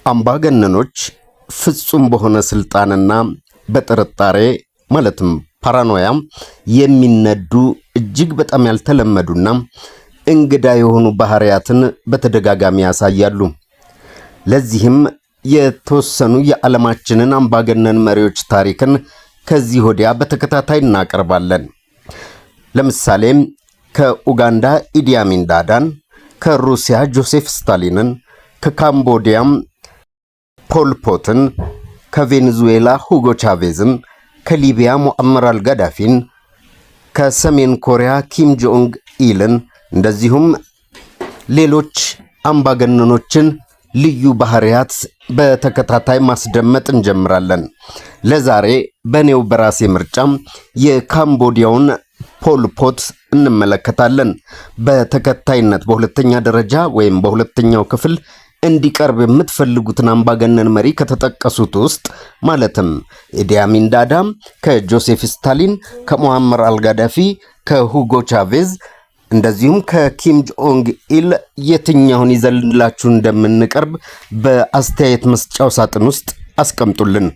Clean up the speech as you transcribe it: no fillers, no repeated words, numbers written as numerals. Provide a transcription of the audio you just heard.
አምባገነኖች ፍጹም በሆነ ስልጣንና በጥርጣሬ ማለትም ፓራኖያ የሚነዱ እጅግ በጣም ያልተለመዱና እንግዳ የሆኑ ባህሪያትን በተደጋጋሚ ያሳያሉ። ለዚህም የተወሰኑ የዓለማችንን አምባገነን መሪዎች ታሪክን ከዚህ ወዲያ በተከታታይ እናቀርባለን። ለምሳሌ ከኡጋንዳ ኢዲ አሚን ዳዳን፣ ከሩሲያ ጆሴፍ ስታሊንን፣ ከካምቦዲያም ፖል ፖትን፣ ከቬኔዙዌላ ሁጎ ቻቬዝን፣ ከሊቢያ ሙአመር አልጋዳፊን፣ ከሰሜን ኮሪያ ኪም ጆንግ ኢልን እንደዚሁም ሌሎች አምባገነኖችን ልዩ ባህሪያት በተከታታይ ማስደመጥ እንጀምራለን። ለዛሬ በኔው በራሴ ምርጫም የካምቦዲያውን ፖል ፖት እንመለከታለን። በተከታይነት በሁለተኛ ደረጃ ወይም በሁለተኛው ክፍል እንዲቀርብ የምትፈልጉትን አምባገነን መሪ ከተጠቀሱት ውስጥ ማለትም ኢዲ አሚን ዳዳ፣ ከጆሴፍ ስታሊን፣ ከሙአመር አልጋዳፊ፣ ከሁጎ ቻቬዝ እንደዚሁም ከኪም ጆንግ ኢል የትኛውን ይዘንላችሁ እንደምንቀርብ በአስተያየት መስጫው ሳጥን ውስጥ አስቀምጡልን።